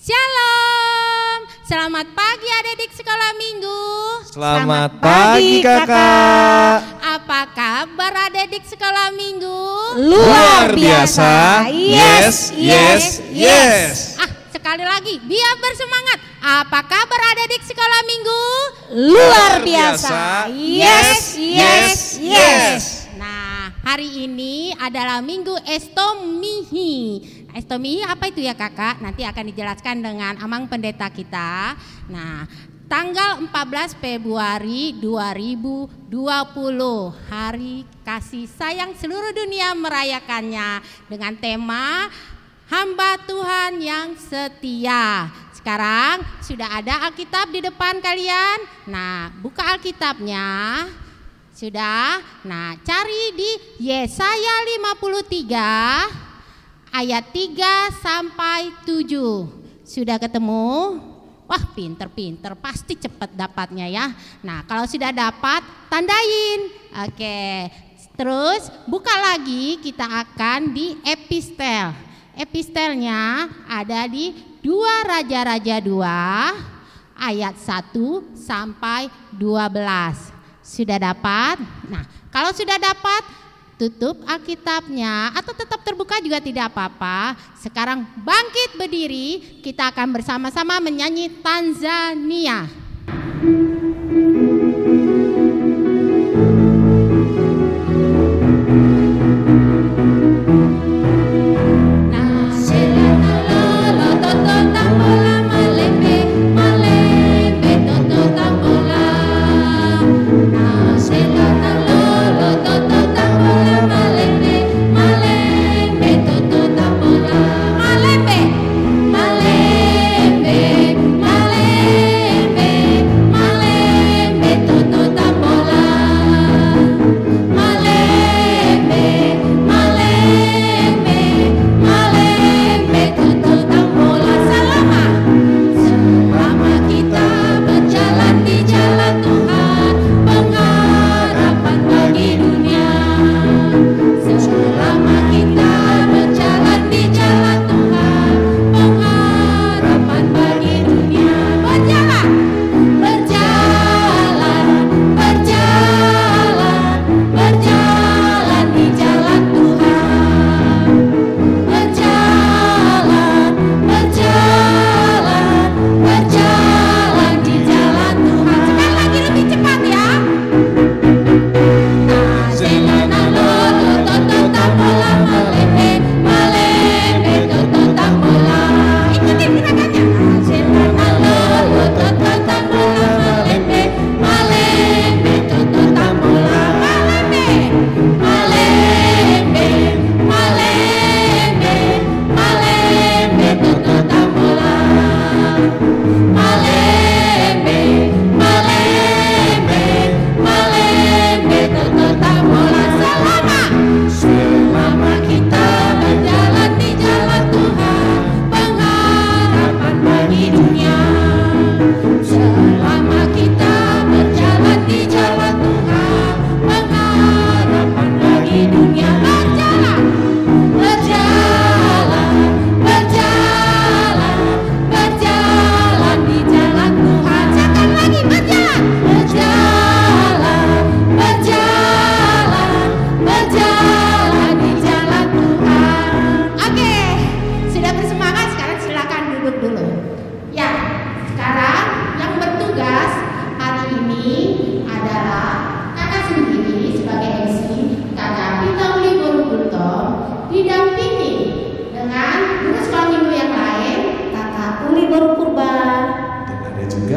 Shalom, selamat pagi adik-adik sekolah minggu. Selamat pagi kakak. Apa kabar adik-adik sekolah minggu? Luar biasa. Yes, yes, yes. Sekali lagi, biar bersemangat. Apa kabar adik-adik sekolah minggu? Luar biasa. Yes, yes, yes. Nah, hari ini adalah Minggu Estomihi. Estomihi apa itu ya kakak? Nanti akan dijelaskan dengan Amang pendeta kita. Nah, tanggal 14 Februari 2020, Hari Kasih Sayang seluruh dunia merayakannya dengan tema Hamba Tuhan yang Setia. Sekarang sudah ada Alkitab di depan kalian. Nah, buka Alkitabnya. Sudah? Nah, cari di Yesaya 53 ayat 3 sampai 7. Sudah ketemu? Wah, pinter-pinter, pasti cepat dapatnya ya. Nah, kalau sudah dapat, tandain. Oke. Terus buka lagi, kita akan di epistel. Epistelnya ada di 2 Raja-Raja 2 ayat 1 sampai 12. Sudah dapat? Nah, kalau sudah dapat, tutup Alkitabnya atau tetap terbuka juga tidak apa-apa. Sekarang bangkit berdiri, kita akan bersama-sama menyanyi Tanzania.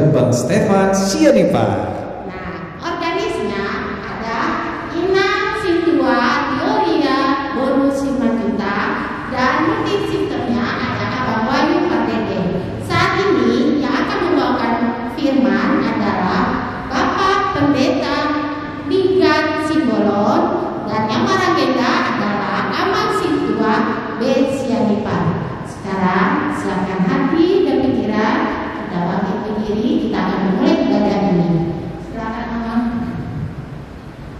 Bang Stefan Sianipar. Nah, organisnya ada Ina Sintua Dioria bonus 5 juta dan multisikternya ada Abang Wahyu Pardede. Saat ini yang akan membawakan firman adalah Bapak Pendeta Minggan Simbolon dan yang maragenda adalah Amang Sintua B. Sianipar. Sekarang silakan hati dan pikiran kita bangkit berdiri, kita akan memulai ibadah ini. Silakan Amang.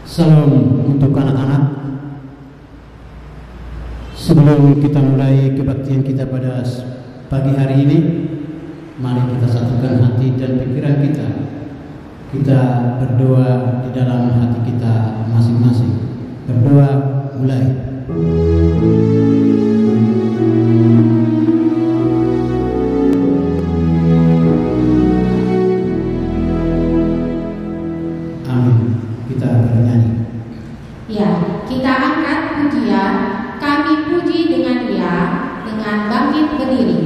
Salam untuk anak-anak. Sebelum kita mulai kebaktian kita pada pagi hari ini, Mari kita satukan hati dan pikiran kita. Kita berdoa di dalam hati kita masing-masing. Berdoa mulai. Amin. Kita bernyanyi. Ya, kita angkat pujian. Kami puji dengan Dia, dengan bangkit berdiri.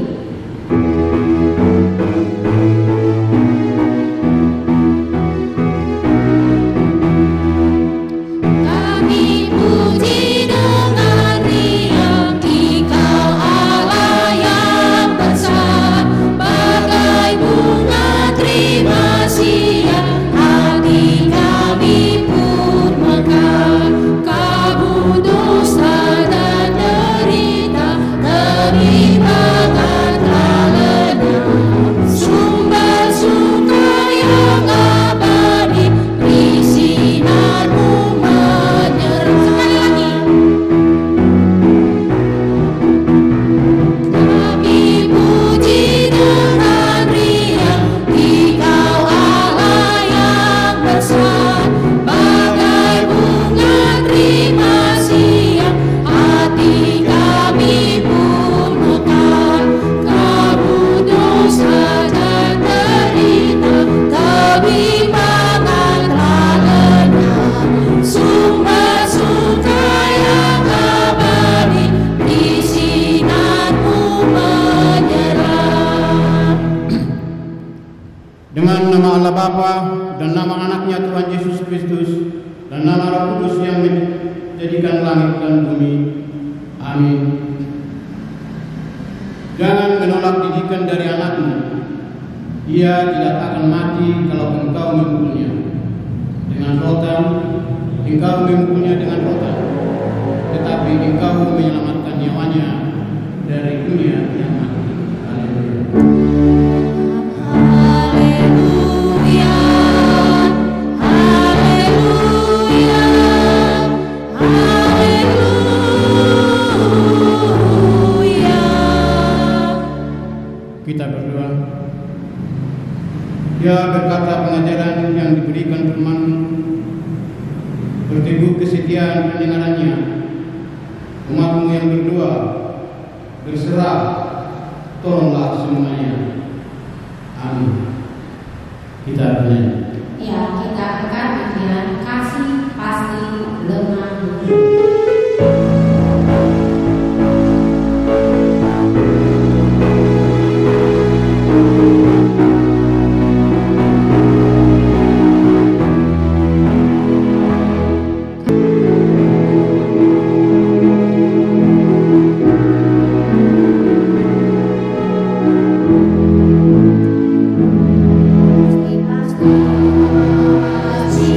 Dengan nama Allah Bapa dan nama anaknya Tuhan Yesus Kristus dan nama Roh Kudus yang menjadikan langit dan bumi. Amin. Jangan menolak didikan dari anakmu. Ia tidak akan mati kalau engkau memukulnya dengan rotan, engkau memukulnya dengan rotan, tetapi engkau menyelamatkan nyawanya dari dunia yang mati. Haleluya. Kita berdoa. Ya, berkata pengajaran yang diberikan firman-Mu, berteguh kesetiaan pendengarannya, umat-Mu yang berdoa, berserah, tolonglah semuanya. Amin. Kita bernyanyi. Ya, kita akan bagian kasih pasti lemah lembut. Pasti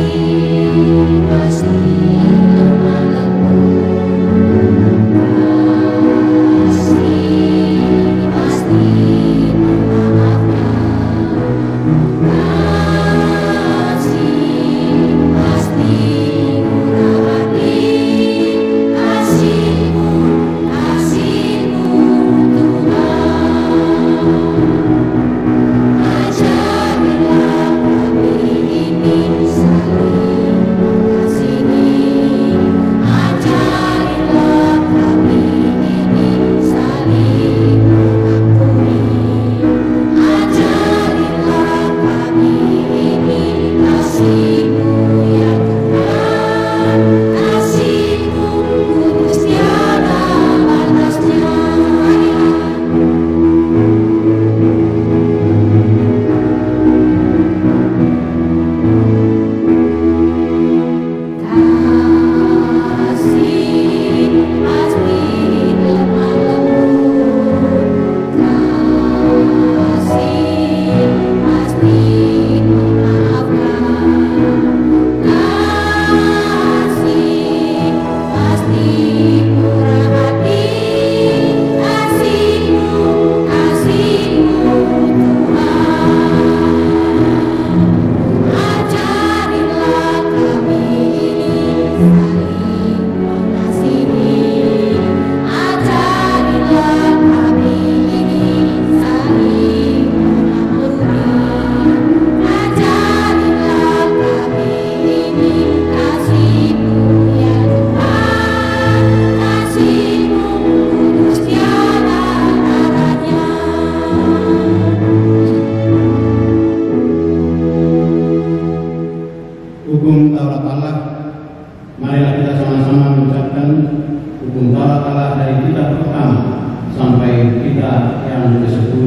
dan ke-10.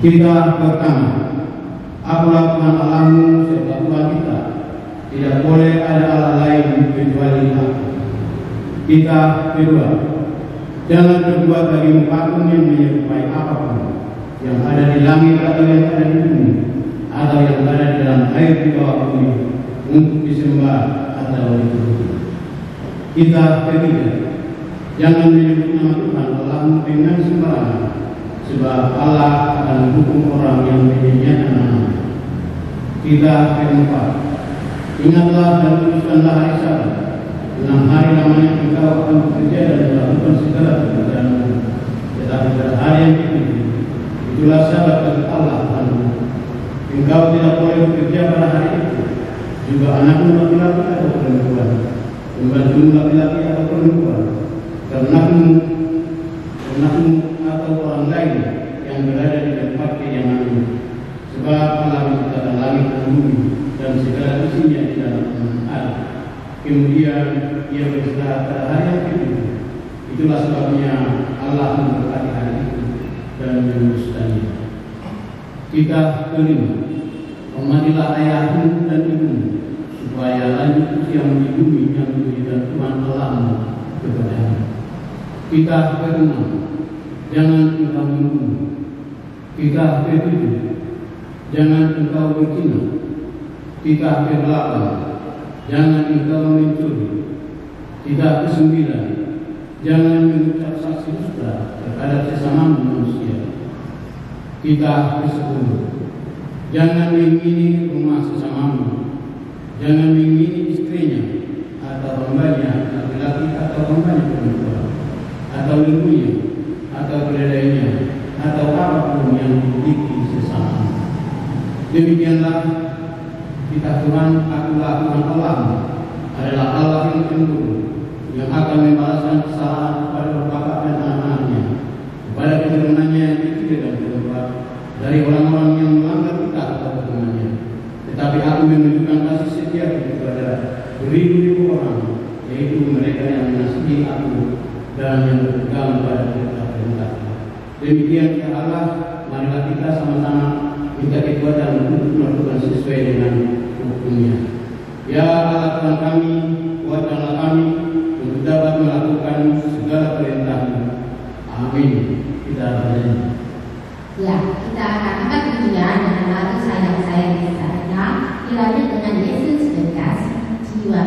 Kita pertama, akulah Tuhan Allahmu serta Tuhan kita. Tidak boleh ada Allah lain kecuali Aku. Kita kedua, jangan berbuat bagimu patung yang menyerupai apapun yang ada di langit atau yang ada di bumi atau yang ada di dalam air di bawah bumi untuk disembah atau dituruti. Kita ketiga, jangan menyebut nama Tuhan Allahmu dengan sembarangan, sebab Allah akan menghukum orang yang menyia-nyiakan nama. Kita keempat, ingatlah dan kuduskanlah hari Sabat. 6 hari lamanya engkau akan bekerja dan melakukan segala pekerjaanmu. Tetapi pada hari yang ketujuh, itulah Sabat bagi Allah Tuhanmu. Engkau tidak boleh bekerja pada hari itu. Juga anakmu laki-laki atau perempuan, pembantumu laki-laki atau perempuan, ternakmu atau orang lain yang berada di tempat kediamanmu. Sebab Allah menciptakan langit dan bumi dan segala isinya di dalam 6 hari. Kemudian Ia beristirahat pada hari yang ketujuh. Itulah sebabnya Allah memberkati hari itu dan menguduskannya. Kita kelima, hormatilah ayahmu dan ibumu, supaya lanjut usiamu di bumi yang diberikan Tuhan Allahmu kepadamu. Kita keenam, jangan engkau membunuh. Kita ketujuh, jangan engkau berzina. Kita kedelapan, jangan engkau mencuri. Kita kesembilan, jangan mengucap saksi dusta terhadap sesamamu manusia. Kita ke-10, jangan mengingini rumah sesamamu. Jangan mengingini istrinya atau hambanya laki-laki atau hambanya perempuan, atau lembunya atau keledainya atau apapun yang dimiliki sesamamu. Demikianlah kita Tuhan, akulah Tuhan Allahmu, adalah Allah yang cemburu, yang akan membalaskan kesalahan kepada bapak dan anak-anaknya, kepada keturunannya yang kecil dan keempat, dari orang-orang yang melanggar kita atau hukumannya. Tetapi Aku menunjukkan kasih setia kepada beribu-ribu orang, yaitu mereka yang mengasihi Aku dan yang berpegang pada perintah-perintah. Demikian ya Allah, marilah kita sama-sama minta kekuatan untuk melakukan sesuai dengan hukumnya. Ya Allah Tuhan kami, kuatkanlah kami untuk dapat melakukan segala perintah-Mu. Amin. Kita bernyanyi. Ya, kita akan angkat pujian dengan lagu Sayang Sayang di Sana, dilanjut dengan Yesus Dekat Jiwa.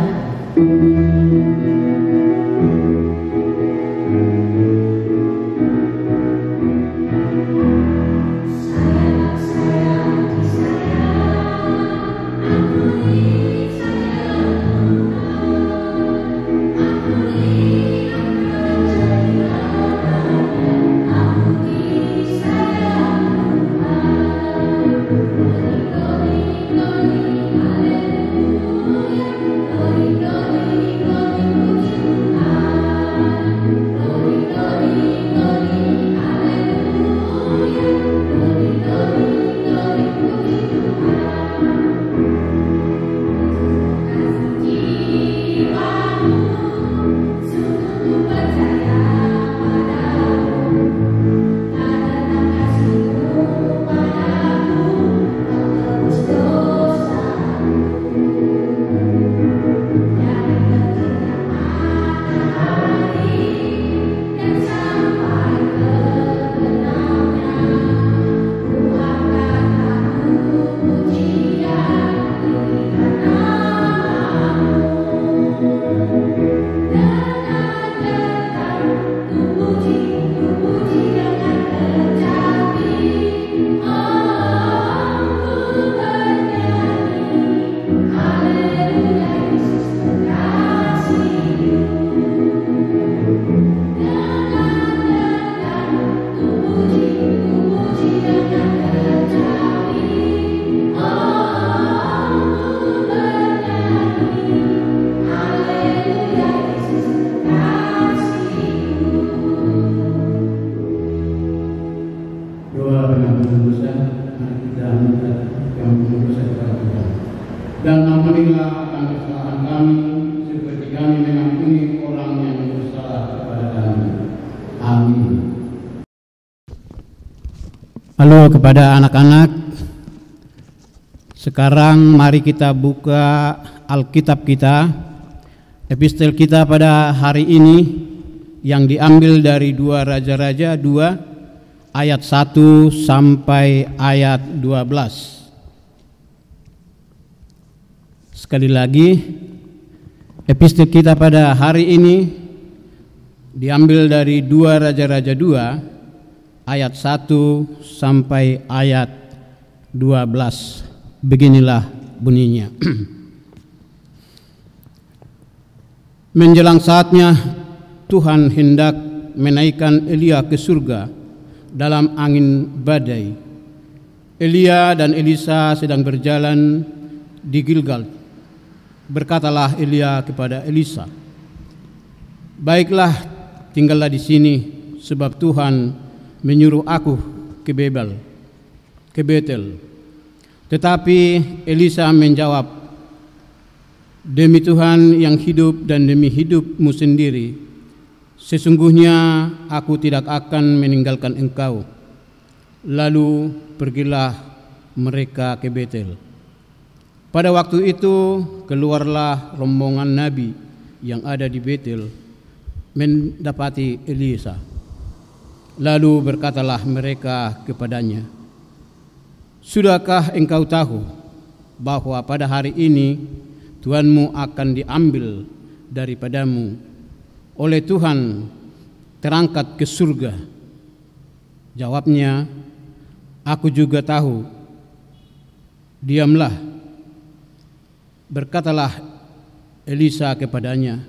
Dan ampunilah akan kesalahan kami, seperti kami mengampuni orang yang bersalah kepada kami. Amin. Halo kepada anak-anak. Sekarang mari kita buka Alkitab kita, epistel kita pada hari ini yang diambil dari 2 Raja-Raja 2 ayat 1 sampai ayat 12. Sekali lagi, epistel kita pada hari ini diambil dari 2 Raja-Raja 2 ayat 1 sampai ayat 12. Beginilah bunyinya. Menjelang saatnya Tuhan hendak menaikkan Elia ke surga dalam angin badai. Elia dan Elisa sedang berjalan di Gilgal. Berkatalah Elia kepada Elisa, "Baiklah, tinggallah di sini, sebab Tuhan menyuruh aku ke Betel." Tetapi Elisa menjawab, "Demi Tuhan yang hidup dan demi hidupmu sendiri, sesungguhnya aku tidak akan meninggalkan engkau." Lalu pergilah mereka ke Betel. Pada waktu itu keluarlah rombongan nabi yang ada di Betel mendapati Elisa. Lalu berkatalah mereka kepadanya, "Sudahkah engkau tahu bahwa pada hari ini Tuhanmu akan diambil daripadamu oleh Tuhan terangkat ke surga?" Jawabnya, "Aku juga tahu." "Diamlah," berkatalah Elisa kepadanya,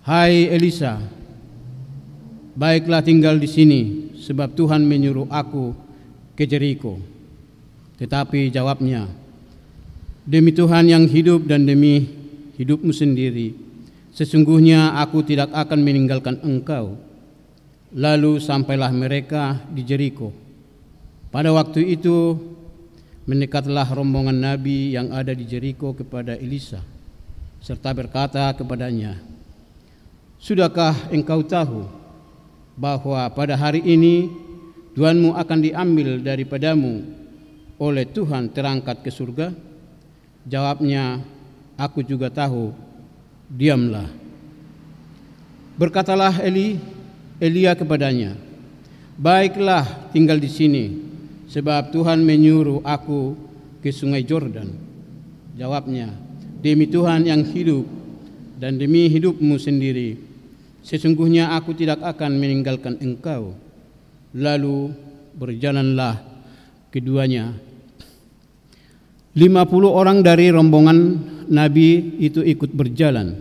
"Hai Elisa, baiklah tinggal di sini, sebab Tuhan menyuruh aku ke Jeriko." Tetapi jawabnya, "Demi Tuhan yang hidup dan demi hidupmu sendiri, sesungguhnya aku tidak akan meninggalkan engkau." Lalu sampailah mereka di Jeriko. Pada waktu itu mendekatlah rombongan nabi yang ada di Jeriko kepada Elisa, serta berkata kepadanya, "Sudahkah engkau tahu bahwa pada hari ini Tuhanmu akan diambil daripadamu oleh Tuhan terangkat ke surga?" Jawabnya, "Aku juga tahu." "Diamlah," berkatalah Elia kepadanya, "Baiklah tinggal di sini, sebab Tuhan menyuruh aku ke sungai Yordan." Jawabnya, "Demi Tuhan yang hidup dan demi hidupmu sendiri, sesungguhnya aku tidak akan meninggalkan engkau." Lalu berjalanlah keduanya. 50 orang dari rombongan nabi itu ikut berjalan,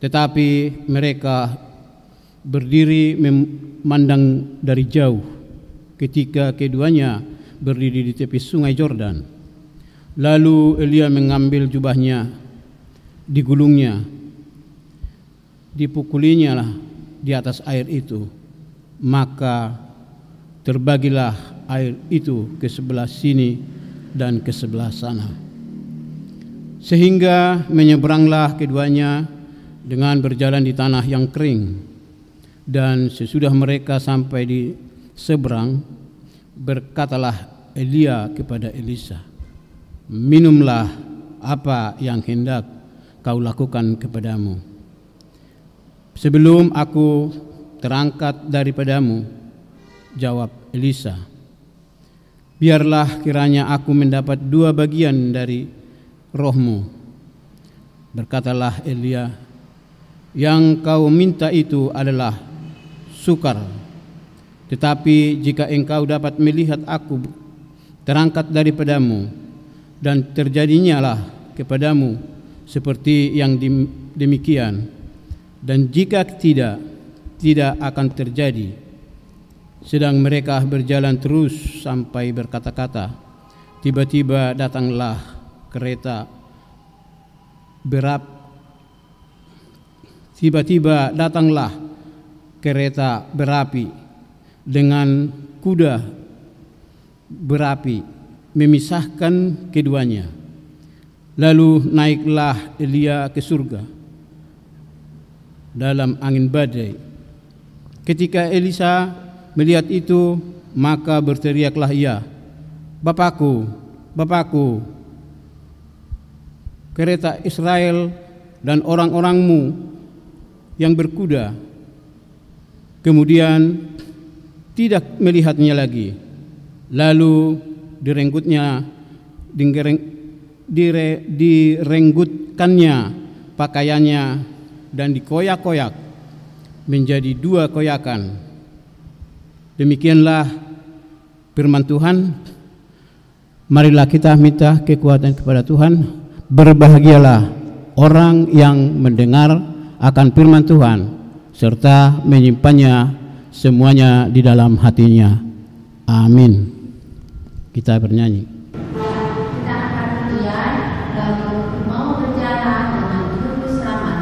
tetapi mereka berdiri memandang dari jauh ketika keduanya berdiri di tepi sungai Yordan. Lalu Elia mengambil jubahnya, digulungnya, dipukulinya lah di atas air itu, maka terbagilah air itu ke sebelah sini dan ke sebelah sana, sehingga menyeberanglah keduanya dengan berjalan di tanah yang kering. Dan sesudah mereka sampai di seberang, berkatalah Elia kepada Elisa, "Minumlah apa yang hendak kau lakukan kepadamu, sebelum aku terangkat daripadamu." Jawab Elisa, "Biarlah kiranya aku mendapat 2 bagian dari rohmu." Berkatalah Elia, "Yang kau minta itu adalah sukar, tetapi jika engkau dapat melihat aku terangkat daripadamu, dan terjadinyalah kepadamu seperti yang demikian, dan jika tidak akan terjadi." Sedang mereka berjalan terus sampai berkata-kata, tiba-tiba datanglah kereta berapi dengan kuda berapi memisahkan keduanya. Lalu naiklah Elia ke surga dalam angin badai. Ketika Elisa melihat itu, maka berteriaklah ia, Bapakku, Bapakku, kereta Israel dan orang-orangmu yang berkuda. Kemudian tidak melihatnya lagi. Lalu direnggutkannya pakaiannya dan dikoyak-koyak menjadi 2 koyakan. Demikianlah firman Tuhan. Marilah kita minta kekuatan kepada Tuhan. Berbahagialah orang yang mendengar akan firman Tuhan serta menyimpannya semuanya di dalam hatinya. Amin. Kita bernyanyi. Kita akan kemudian lalu mau berjalan dengan juru selamat.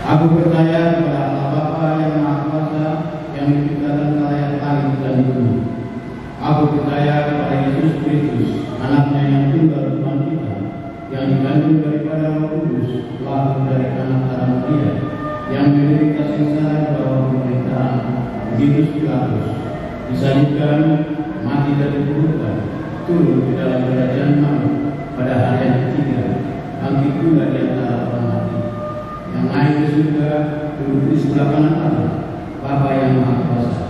Aku percaya kepada Allah Bapa yang Maha Kuasa yang menciptakan segala langit dan bumi. Aku percaya kepada Yesus Kristus, anaknya yang tunggal Tuhan kita, yang dikandung daripada Roh Kudus, lahir dari anak Sara Maria, yang menderita sengsara di bawah pemerintahan Pontius Pilatus, disalibkan, mati dan dikuburkan, turun ke dalam kerajaan maut pada hari yang ketiga, bangkit pula di antara orang mati, yang naik ke surga, duduk di sebelah kanan Allah, Bapa yang Maha Kuasa.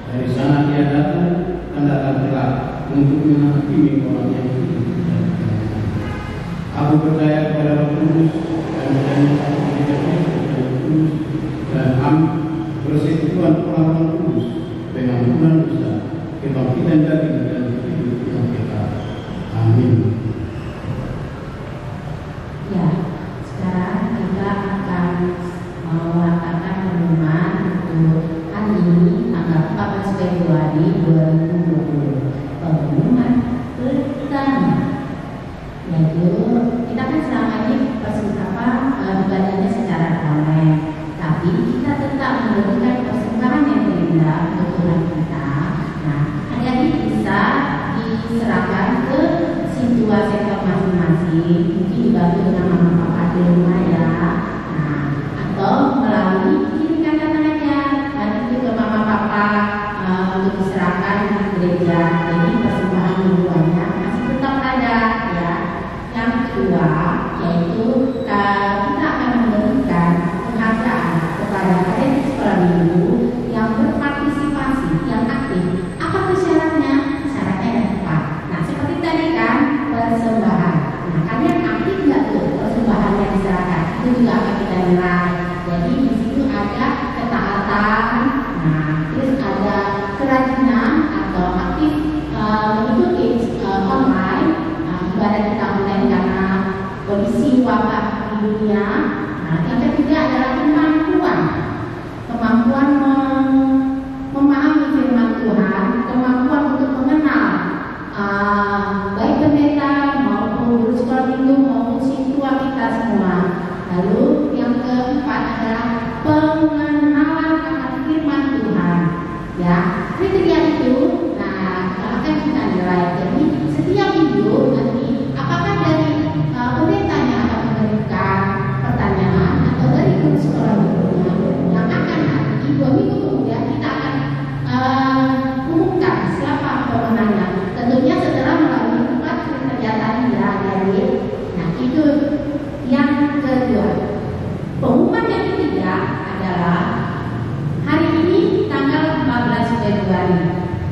Dari sana Dia datang dan datang kelak untuk menghakimi orang yang hidup dan mati. Aku percaya kepada Roh Kudus dan menjadi satu gereja Kristus dan kudus dan persekutuan orang-orang kudus, pengampunan dosa, kebangkitan daging dan hidup yang kekal. Amin. Ya, sekarang kita akan melakukan pengumuman untuk hari ini tanggal 14 Februari 2020. Pengumuman pertama, yaitu kita kan selama ini ibadahnya secara damai, tapi kita tetap memberikan persembahan yang terindah untuk Tuhan kita. Nah, hari-hari bisa diserahkan ke sintua sektor masing-masing, mungkin dibantu dengan mama papa di rumah ya. Nah, atau melalui kirimkan dana aja nanti ke mama papa untuk diserahkan di gereja. Jadi persembahan mingguannya masih tetap ada ya. Yang kedua yaitu kita akan memberikan penghargaan kepada adik sekolah minggu yang berpartisipasi, yang aktif. Apa tuh syaratnya? Syaratnya yang tepat. Nah, seperti tadi kan persembahan. Nah, kalian aktif nggak tuh persembahan yang diserahkan? Itu juga akan kita nilai. Jadi di situ ada ketaatan, nah terus ada kerajinan atau aktif mengikuti online ibadah kita online karena kondisi wabah di dunia. Nah, yang ketiga adalah kemampuan memahami firman Tuhan, kemampuan untuk mengenal baik pendeta maupun guru sekolah minggu maupun siswa kita semua. Lalu yang keempat adalah pengenalan akan firman Tuhan. Ya, kriteria itu, nah akan kita nilai. Jadi setiap minggu nanti apakah dari pendetanya akan memberikan pertanyaan atau dari guru sekolah minggunya yang akan nanti 2 minggu kemudian kita akan umumkan siapa pemenangnya. Tentunya setelah melalui 4 kriteria tadi ya, dari. Nah itu yang kedua. Pengumuman yang ketiga adalah hari ini tanggal 14 Februari.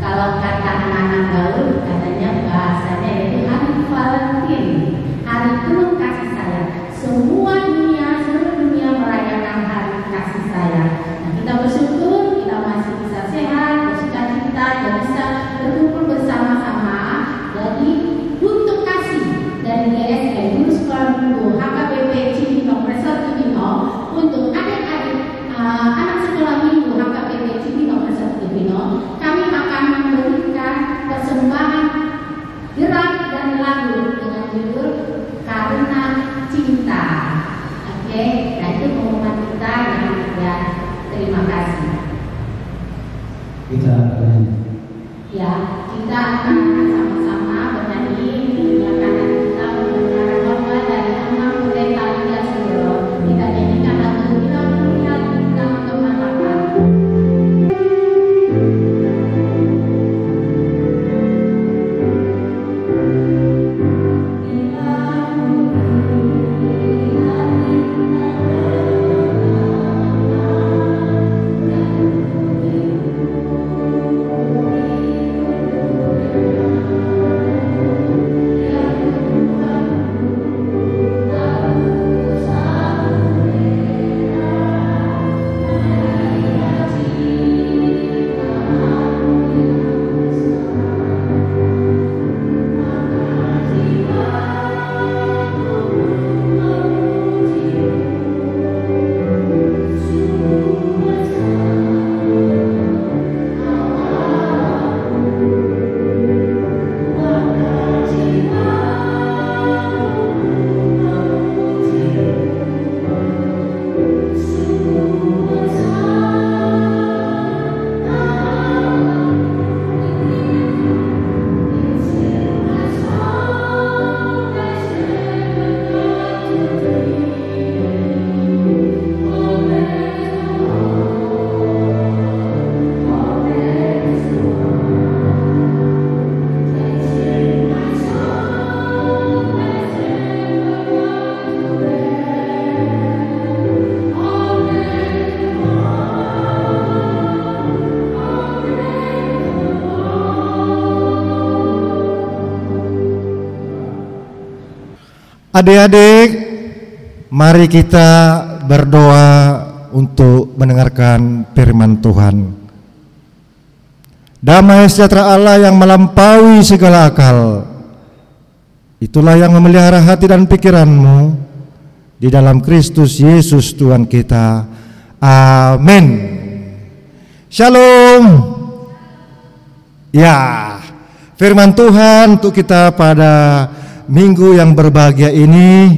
Kalau kata anak-anak gaul katanya bahasanya yaitu hari Valentine, hari penuh kasih sayang. Semua dunia, seluruh dunia merayakan hari kasih sayang. Nah, kita bersyukur kita masih bisa sehat, bersukacita, dan bisa berkumpul bersama-sama. Jadi untuk kasih dari GSM Guru Sekolah Minggu HKBP Cibinong Resort Cibinong untuk adik-adik anak sekolah minggu HKBP Cibinong Resort Cibinong, kami akan memberikan persembahan gerak dan lagu dengan judul Karena Cinta. Oke, nah itu pengumuman kita yang ya, terima kasih. Kita Ya, kita akan sama-sama bernyanyi menyanyikan kita mendengarkan khotbah dari 6 pendeta Liga Suro. Kita nyanyikan lagu Bila Mulia Bintang Kemarahan. Adik-adik, mari kita berdoa untuk mendengarkan firman Tuhan. Damai sejahtera Allah yang melampaui segala akal, itulah yang memelihara hati dan pikiranmu di dalam Kristus Yesus Tuhan kita. Amin. Shalom. Ya, firman Tuhan untuk kita pada minggu yang berbahagia ini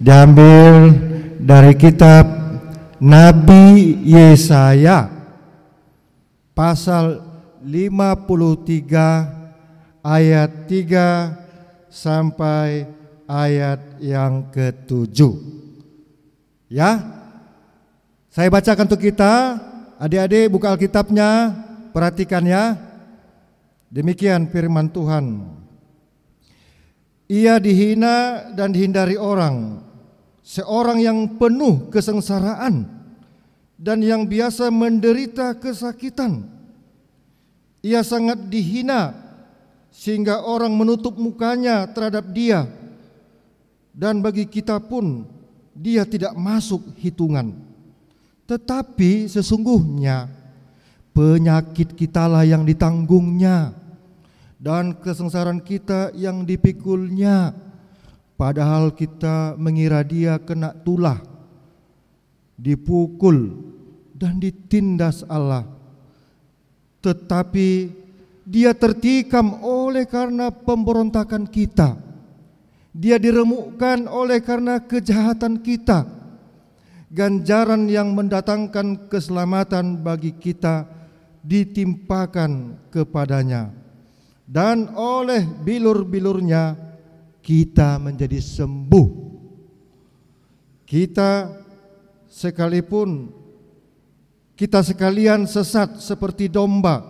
diambil dari kitab Nabi Yesaya pasal 53 ayat 3 sampai ayat yang ke-7. Ya, saya bacakan untuk kita. Adik-adik buka Alkitabnya, perhatikan ya. Demikian firman Tuhan. Ia dihina dan dihindari orang, seorang yang penuh kesengsaraan dan yang biasa menderita kesakitan. Ia sangat dihina sehingga orang menutup mukanya terhadap dia, dan bagi kita pun dia tidak masuk hitungan. Tetapi sesungguhnya penyakit kitalah yang ditanggungnya, dan kesengsaraan kita yang dipikulnya. Padahal kita mengira dia kena tulah, dipukul dan ditindas Allah. Tetapi dia tertikam oleh oleh karena pemberontakan kita. Dia diremukkan oleh karena kejahatan kita. Ganjaran yang mendatangkan keselamatan bagi kita ditimpakan kepadanya. Dan oleh bilur-bilurnya kita menjadi sembuh. Kita sekalian sesat seperti domba,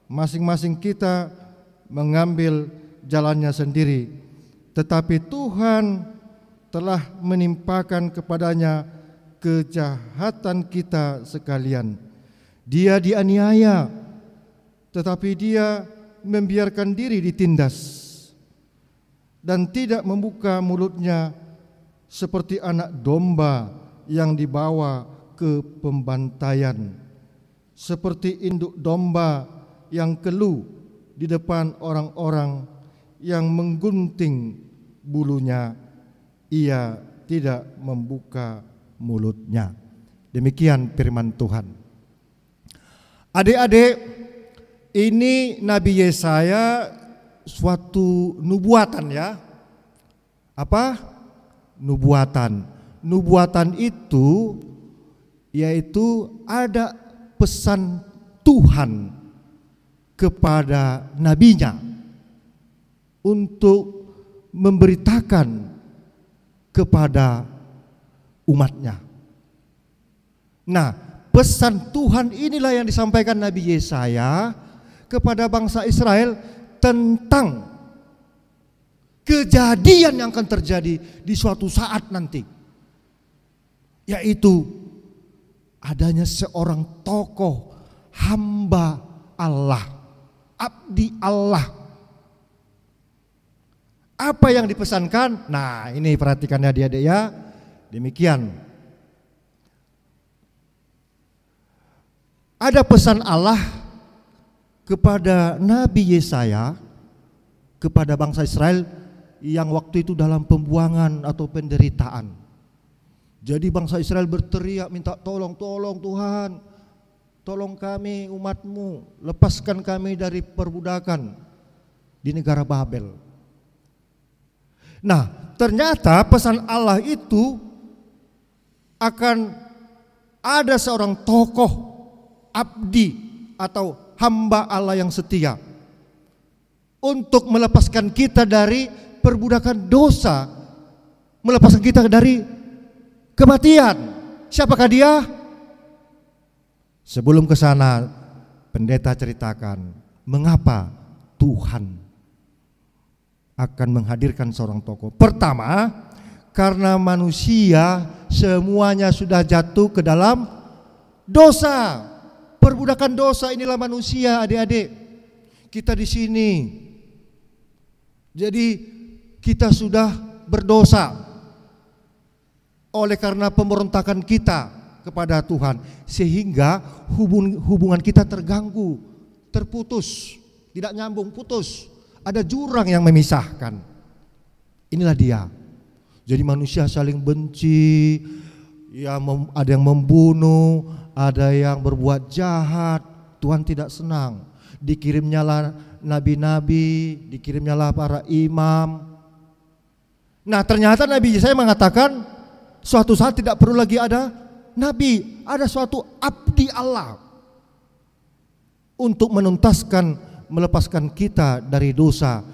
masing-masing kita mengambil jalannya sendiri, tetapi Tuhan telah menimpakan kepadanya kejahatan kita sekalian. Dia dianiaya, tetapi dia membiarkan diri ditindas dan tidak membuka mulutnya seperti anak domba yang dibawa ke pembantaian, seperti induk domba yang keluh di depan orang-orang yang menggunting bulunya, ia tidak membuka mulutnya. Demikian firman Tuhan. Adik-adik, ini Nabi Yesaya suatu nubuatan ya. Apa? Nubuatan. Nubuatan itu yaitu ada pesan Tuhan kepada nabinya untuk memberitakan kepada umatnya. Nah, pesan Tuhan inilah yang disampaikan Nabi Yesaya kepada bangsa Israel tentang kejadian yang akan terjadi di suatu saat nanti, yaitu adanya seorang tokoh hamba Allah, abdi Allah. Apa yang dipesankan? Nah, ini perhatikan ya adik-adik ya. Demikian. Ada pesan Allah kepada Nabi Yesaya kepada bangsa Israel yang waktu itu dalam pembuangan atau penderitaan. Jadi bangsa Israel berteriak minta tolong Tuhan, tolong kami umatmu, lepaskan kami dari perbudakan di negara Babel. Nah, ternyata pesan Allah itu akan ada seorang tokoh abdi atau hamba Allah yang setia untuk melepaskan kita dari perbudakan dosa, melepaskan kita dari kematian. Siapakah dia? Sebelum ke sana, pendeta ceritakan mengapa Tuhan akan menghadirkan seorang tokoh. Pertama, karena manusia semuanya sudah jatuh ke dalam dosa. Perbudakan dosa inilah manusia, adik-adik. Kita di sini. Jadi kita sudah berdosa oleh karena pemberontakan kita kepada Tuhan, sehingga hubungan kita terganggu, terputus, tidak nyambung, putus. Ada jurang yang memisahkan. Inilah dia. Jadi manusia saling benci, ya, ada yang membunuh, ada yang berbuat jahat. Tuhan tidak senang. Dikirimnyalah nabi-nabi, dikirimnyalah para imam. Nah, ternyata Nabi Yesaya mengatakan suatu saat tidak perlu lagi ada nabi, ada suatu abdi Allah untuk menuntaskan, melepaskan kita dari dosa,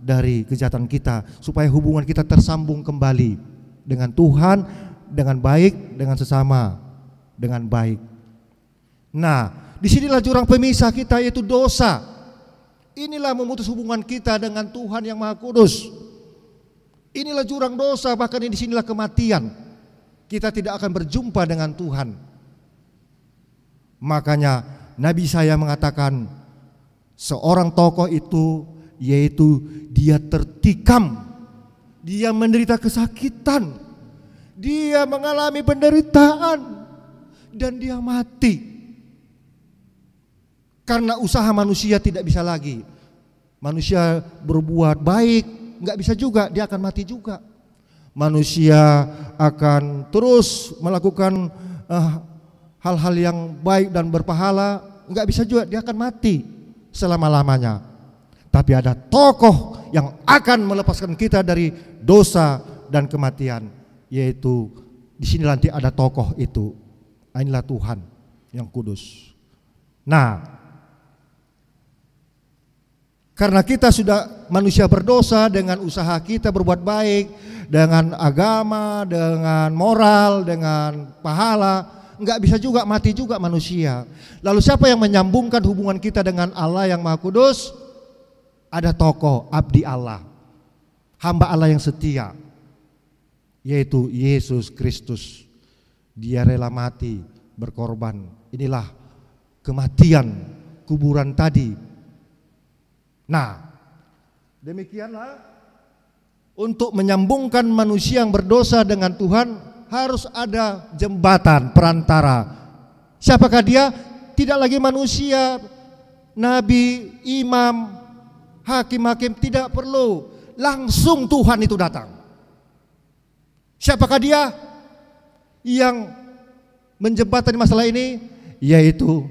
dari kejahatan kita, supaya hubungan kita tersambung kembali dengan Tuhan, dengan baik, dengan sesama, dengan baik. Nah, disinilah jurang pemisah kita, yaitu dosa. Inilah memutus hubungan kita dengan Tuhan yang Maha Kudus. Inilah jurang dosa, bahkan disinilah kematian. Kita tidak akan berjumpa dengan Tuhan. Makanya Nabi Yesaya mengatakan seorang tokoh itu, yaitu dia tertikam, dia menderita kesakitan, dia mengalami penderitaan, dan dia mati. Karena usaha manusia tidak bisa lagi. Manusia berbuat baik, nggak bisa juga, dia akan mati juga. Manusia akan terus melakukan hal-hal yang baik dan berpahala, nggak bisa juga, dia akan mati selama-lamanya. Tapi ada tokoh yang akan melepaskan kita dari dosa dan kematian, yaitu di sini nanti ada tokoh itu. Inilah Tuhan yang kudus. Nah, karena kita sudah manusia berdosa dengan usaha kita berbuat baik, dengan agama, dengan moral, dengan pahala, enggak bisa juga, mati juga manusia. Lalu siapa yang menyambungkan hubungan kita dengan Allah yang Maha Kudus? Ada tokoh abdi Allah, hamba Allah yang setia, yaitu Yesus Kristus. Dia rela mati, berkorban. Inilah kematian kuburan tadi. Nah, demikianlah untuk menyambungkan manusia yang berdosa dengan Tuhan harus ada jembatan perantara. Siapakah dia? Tidak lagi manusia, nabi, imam, hakim-hakim, tidak perlu. Langsung Tuhan itu datang. Siapakah dia yang menjembatani masalah ini? Yaitu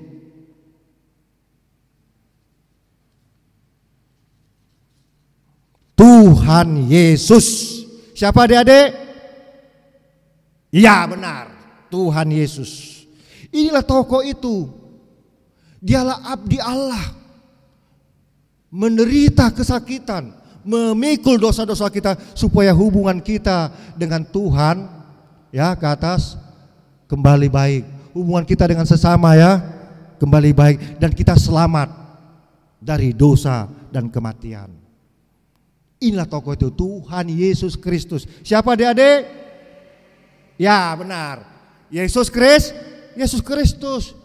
Tuhan Yesus. Siapa adik-adik? Ya benar, Tuhan Yesus. Inilah tokoh itu. Dialah abdi Allah, menderita kesakitan, memikul dosa-dosa kita supaya hubungan kita dengan Tuhan, ya, ke atas kembali baik. Hubungan kita dengan sesama, ya, kembali baik, dan kita selamat dari dosa dan kematian. Inilah tokoh itu, Tuhan Yesus Kristus. Siapa adik-adik? Ya benar, Yesus Kristus.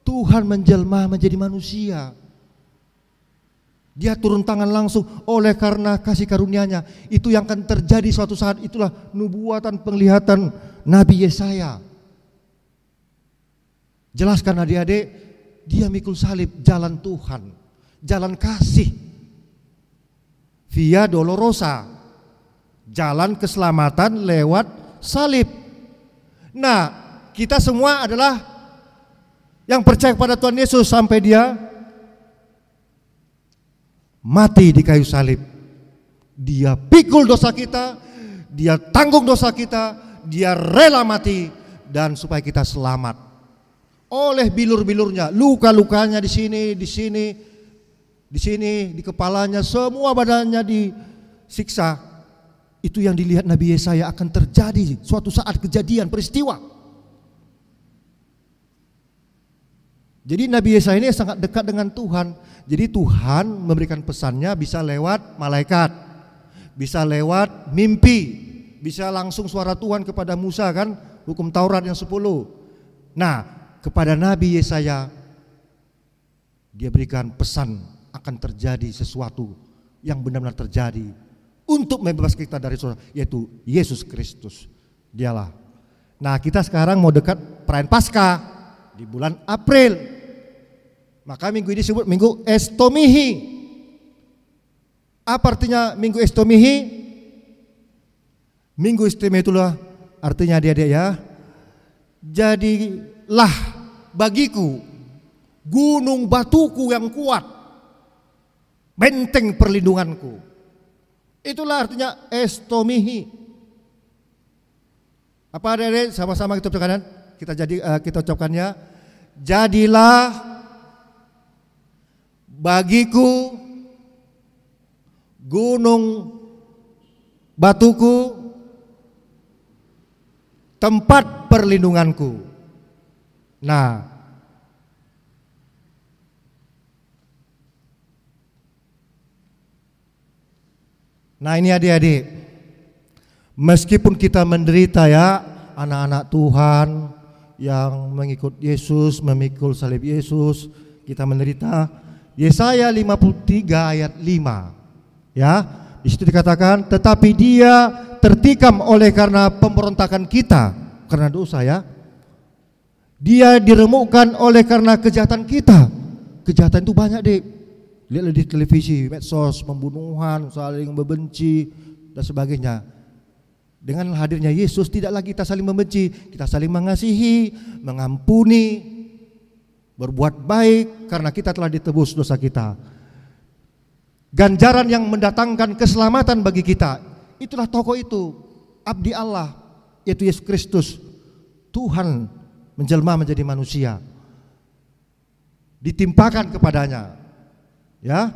Tuhan menjelma menjadi manusia. Dia turun tangan langsung oleh karena kasih karunia-Nya. Itu yang akan terjadi suatu saat. Itulah nubuatan penglihatan Nabi Yesaya. Jelaskan adik-adik, dia mikul salib, jalan Tuhan, jalan kasih, via dolorosa, jalan keselamatan lewat salib. Nah, kita semua adalah yang percaya kepada Tuhan Yesus sampai dia mati di kayu salib. Dia pikul dosa kita, dia tanggung dosa kita, dia rela mati dan supaya kita selamat. Oleh bilur-bilurnya, luka-lukanya di sini, di kepalanya, semua badannya disiksa. Itu yang dilihat Nabi Yesaya akan terjadi suatu saat, kejadian, peristiwa. Jadi Nabi Yesaya ini sangat dekat dengan Tuhan. Jadi Tuhan memberikan pesannya bisa lewat malaikat, bisa lewat mimpi, bisa langsung suara Tuhan kepada Musa, kan, hukum Taurat yang 10. Nah, kepada Nabi Yesaya dia berikan pesan akan terjadi sesuatu yang benar-benar terjadi untuk membebaskan kita dari dosa, yaitu Yesus Kristus. Dialah. Nah, kita sekarang mau dekat perayaan Paskah di bulan April. Maka minggu ini disebut Minggu Estomihi. Apa artinya Minggu Estomihi? Minggu Estomihi itulah artinya adik-adik, ya, jadilah bagiku gunung batuku yang kuat, benteng perlindunganku. Itulah artinya Estomihi. Apa adik-adik? Sama-sama kita ucapkan, kita ucapkannya. Jadilah bagiku gunung batuku, tempat perlindunganku. Nah, ini adik-adik, meskipun kita menderita, ya, anak-anak Tuhan yang mengikut Yesus, memikul salib Yesus, kita menderita. Yesaya 53 ayat 5, ya, di situ dikatakan, tetapi dia tertikam oleh karena pemberontakan kita, karena dosa, ya. Dia diremukkan oleh karena kejahatan kita. Kejahatan itu banyak, Dik. Lihat di televisi, medsos, pembunuhan, saling membenci dan sebagainya. Dengan hadirnya Yesus tidak lagi kita saling membenci, kita saling mengasihi, mengampuni, berbuat baik karena kita telah ditebus dosa kita. ganjaran yang mendatangkan keselamatan bagi kita. Itulah tokoh itu, abdi Allah, yaitu Yesus Kristus. Tuhan menjelma menjadi manusia, ditimpakan kepadanya, ya.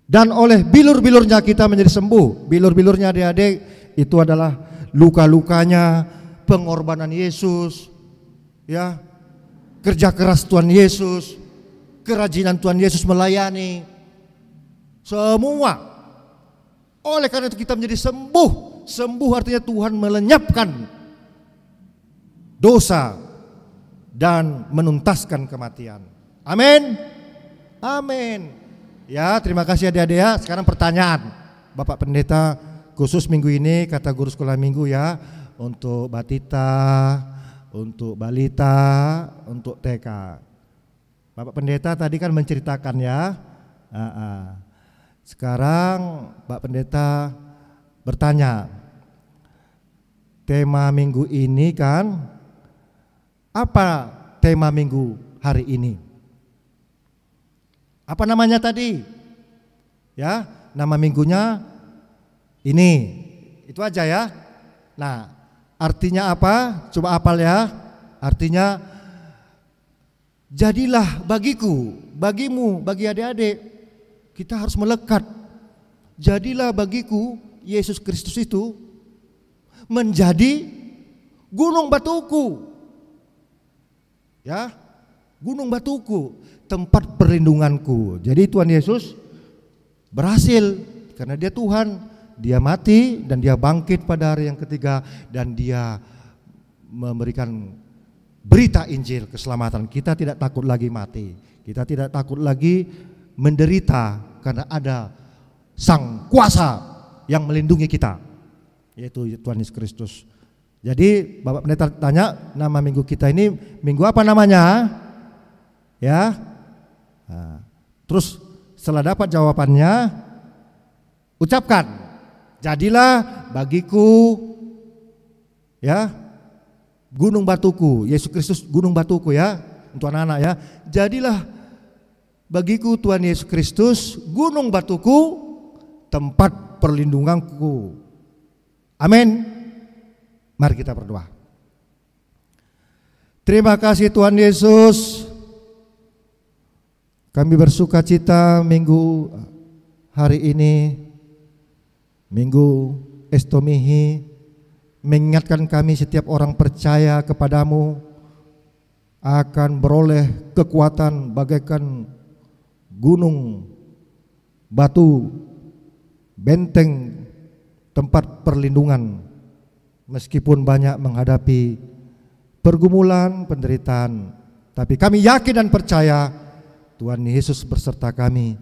Dan oleh bilur-bilurnya kita menjadi sembuh. Bilur-bilurnya adik-adik itu adalah luka-lukanya, pengorbanan Yesus, ya, kerja keras Tuhan Yesus, kerajinan Tuhan Yesus melayani, semua. Oleh karena itu kita menjadi sembuh. Sembuh artinya Tuhan melenyapkan dosa dan menuntaskan kematian. Amin. Amin. Ya, terima kasih adik-adik ya. Sekarang pertanyaan Bapak Pendeta khusus minggu ini, kata guru sekolah minggu ya, untuk Batita, untuk Balita, untuk TK. Bapak Pendeta tadi kan menceritakan ya. Sekarang Pak Pendeta bertanya, tema minggu ini kan, apa tema minggu hari ini? Apa namanya tadi? Ya, nama minggunya ini. Itu aja ya. Nah, artinya apa? Coba hafal ya. Artinya, jadilah bagiku, bagimu, bagi adik-adik, kita harus melekat. Jadilah bagiku, Yesus Kristus itu menjadi gunung batuku. Ya, gunung batuku, tempat perlindunganku. Jadi Tuhan Yesus berhasil karena dia Tuhan. Dia mati dan dia bangkit pada hari yang ketiga, dan dia memberikan berita Injil keselamatan. Kita tidak takut lagi mati, kita tidak takut lagi menderita, karena ada Sang Kuasa yang melindungi kita, yaitu Tuhan Yesus Kristus. Jadi Bapak Pendeta tanya, nama minggu kita ini minggu apa namanya? Ya. Nah, terus setelah dapat jawabannya, ucapkan, jadilah bagiku, ya, gunung batuku, Yesus Kristus gunung batuku ya, untuk anak-anak ya. Jadilah bagiku Tuhan Yesus Kristus gunung batuku, tempat perlindunganku. Amin. Mari kita berdoa. Terima kasih Tuhan Yesus. Kami bersuka cita minggu hari ini, Minggu Estomihi, mengingatkan kami setiap orang percaya kepadamu akan beroleh kekuatan bagaikan gunung batu, benteng, tempat perlindungan, meskipun banyak menghadapi pergumulan, penderitaan. Tapi kami yakin dan percaya Tuhan Yesus beserta kami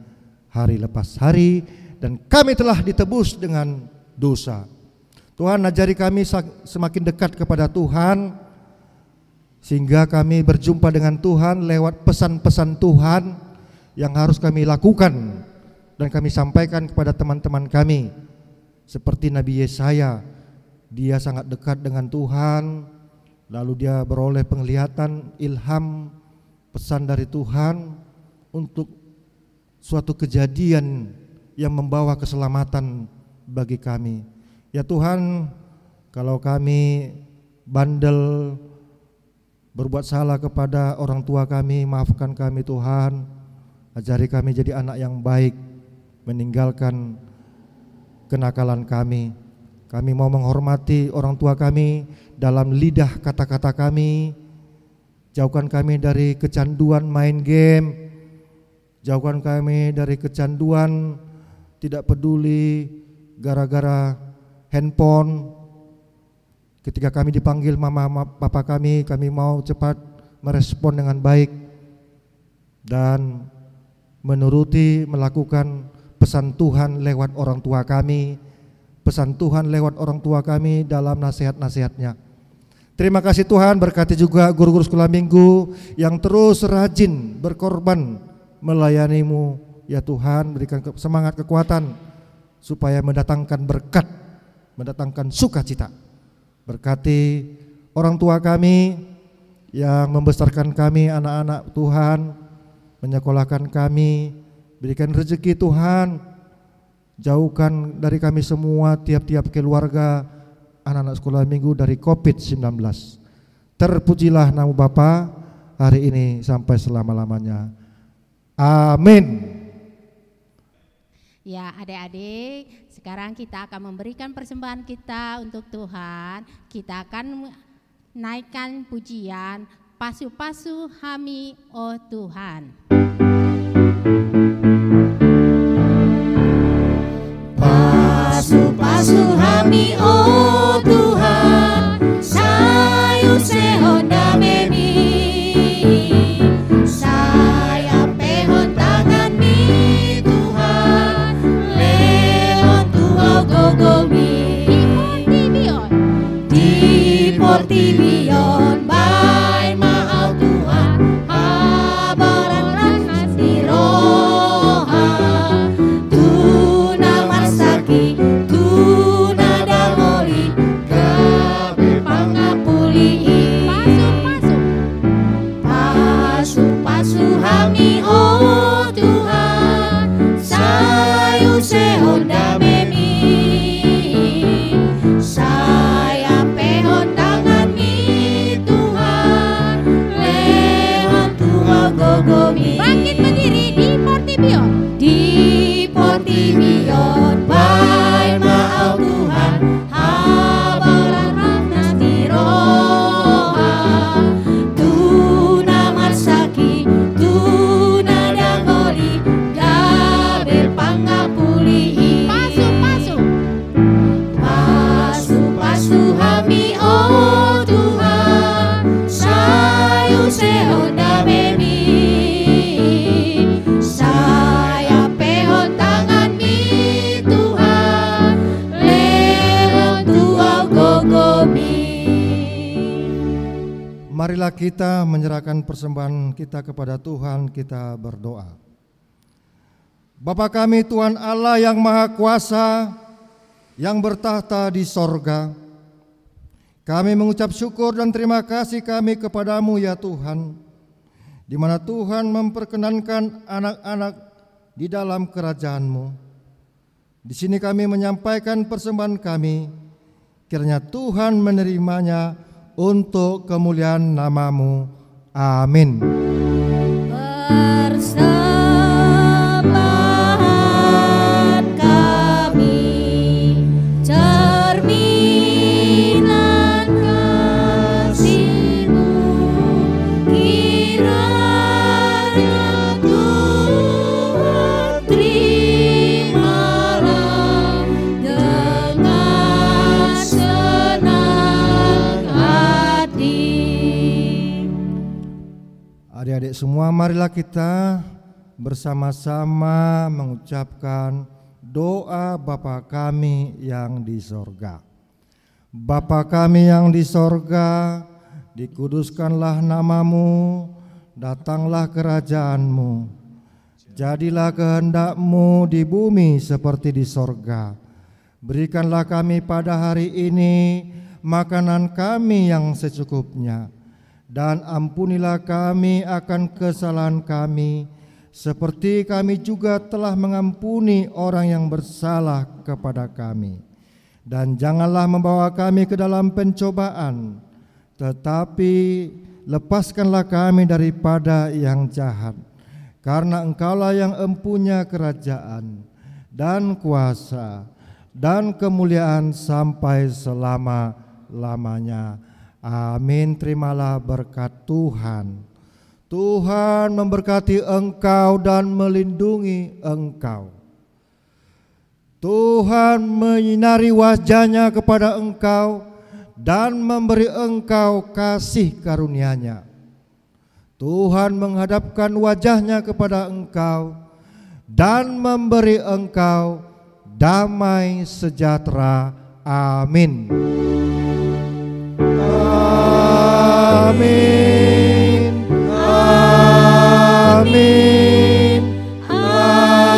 hari lepas hari, dan kami telah ditebus dengan dosa. Tuhan, ajari kami semakin dekat kepada Tuhan, sehingga kami berjumpa dengan Tuhan lewat pesan-pesan Tuhan yang harus kami lakukan dan kami sampaikan kepada teman-teman kami. Seperti Nabi Yesaya, dia sangat dekat dengan Tuhan, lalu dia beroleh penglihatan, ilham, pesan dari Tuhan untuk suatu kejadian yang membawa keselamatan bagi kami. Ya Tuhan, kalau kami bandel, berbuat salah kepada orang tua kami, maafkan kami Tuhan. Ajari kami jadi anak yang baik, meninggalkan kenakalan kami. Kami mau menghormati orang tua kami dalam lidah kata-kata kami. Jauhkan kami dari kecanduan main game, jauhkan kami dari kecanduan tidak peduli gara-gara handphone. Ketika kami dipanggil mama papa kami mau cepat merespon dengan baik dan menuruti, melakukan pesan Tuhan lewat orang tua kami, pesan Tuhan lewat orang tua kami dalam nasihat-nasihatnya. Terima kasih Tuhan, berkati juga guru-guru sekolah minggu yang terus rajin berkorban melayanimu. Ya Tuhan, berikan semangat, kekuatan supaya mendatangkan berkat, mendatangkan sukacita. Berkati orang tua kami yang membesarkan kami, anak-anak Tuhan, menyekolahkan kami, Berikan rezeki Tuhan, jauhkan dari kami semua tiap-tiap keluarga anak-anak sekolah minggu dari COVID-19. Terpujilah nama Bapa hari ini sampai selama-lamanya. Amin. Ya, adik-adik, sekarang kita akan memberikan persembahan kita untuk Tuhan. Kita akan naikkan pujian Pasu-pasu Hami, oh Tuhan. Pasu-pasu Hami, oh Tuhan, sayu sehonda memi, saya pehon tangan mi Tuhan, lehon tuau gogomi, di Portibion, by mahal Tuhan, habaran ranas di roha, tuna masaki, tuna dangoli, gabe pangapuli, pasu-pasu hami oh Tuhan, sayu sehonda memi, saya pehon tangan mi Tuhan, lewat tuau gogomi. Bangkit berdiri di Portibion. Di Portibion, by maau Tuhan, habaran ranas di roha, tuna masaki, tuna dangoli, gabe pangapuli, Pasu-pasu. pasu-pasu hami oh Tuhan, sayu sehonda memi, saya pehon tangan mi Tuhan, lehon tuau gogomi. Marilah kita menyerahkan persembahan kita kepada Tuhan, kita berdoa. Bapa kami Tuhan Allah yang Maha Kuasa, yang bertahta di sorga, kami mengucap syukur dan terima kasih kami kepadamu ya Tuhan, di mana Tuhan memperkenankan anak-anak di dalam kerajaan-Mu. Di sini kami menyampaikan persembahan kami, kiranya Tuhan menerimanya untuk kemuliaan nama-Mu. Amin. Persembahan kami, cerminan kasih-Mu, kiranya Tuhan terimalah dengan senang hati. Adik-adik semua, marilah kita bersama-sama mengucapkan doa Bapa kami yang di sorga. Bapa kami yang di sorga, dikuduskanlah nama-Mu, datanglah kerajaan-Mu, jadilah kehendak-Mu di bumi seperti di sorga. Berikanlah kami pada hari ini makanan kami yang secukupnya, dan ampunilah kami akan kesalahan kami, seperti kami juga telah mengampuni orang yang bersalah kepada kami. Dan janganlah membawa kami ke dalam pencobaan, tetapi lepaskanlah kami daripada yang jahat. Karena Engkaulah yang empunya kerajaan dan kuasa dan kemuliaan sampai selama-lamanya. Amin. Terimalah berkat Tuhan. Tuhan memberkati engkau dan melindungi engkau. Tuhan menyinari wajah-Nya kepada engkau dan memberi engkau kasih karunia-Nya. Tuhan menghadapkan wajah-Nya kepada engkau dan memberi engkau damai sejahtera. Amin. Amin. Amin. Amin.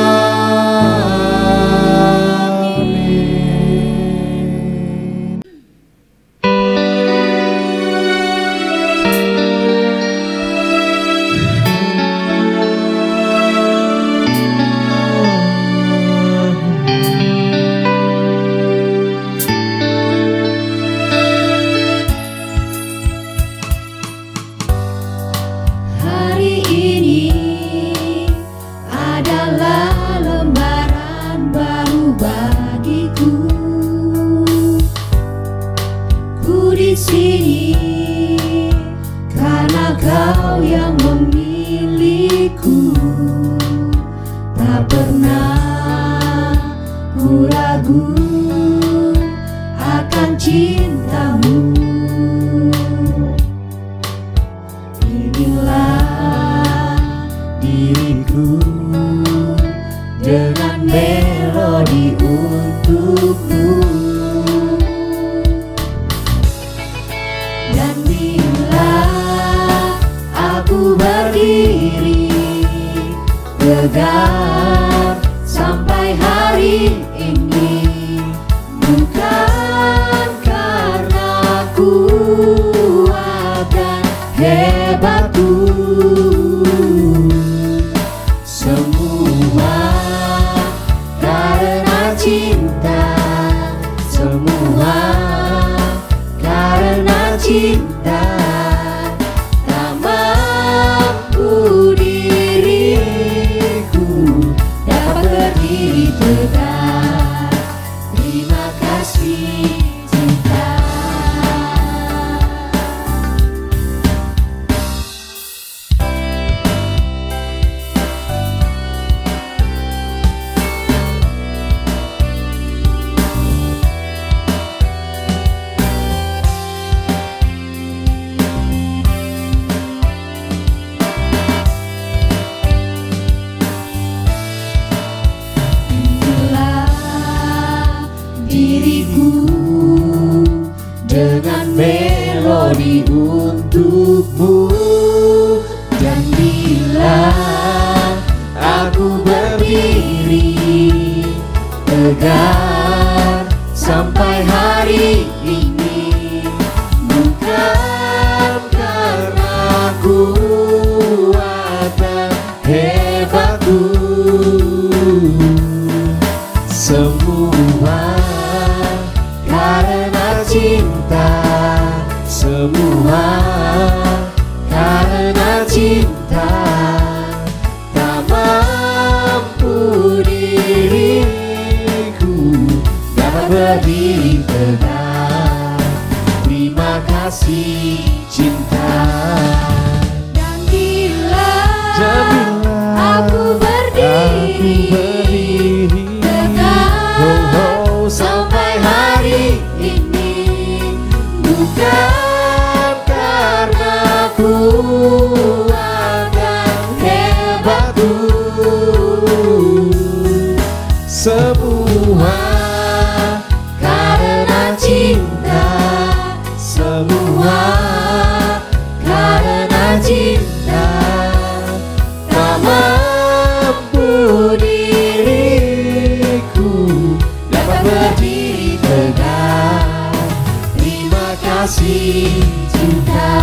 kasih cinta. Diriku dengan melodi untukmu, dan bila aku berdiri tegak sampai hari ini, bukan karena kuat dan hebatku, semua karena cinta, semua karena cinta. Tak mampu diriku dapat berdiri tegak. Terima kasih cinta. Dan bila aku berdiri tegak sampai hari ini, bukan karena kuat dan hebatku, semua karena cinta, semua karena cinta. Tak mampu diriku dapat berdiri tegak. Terima kasih cinta.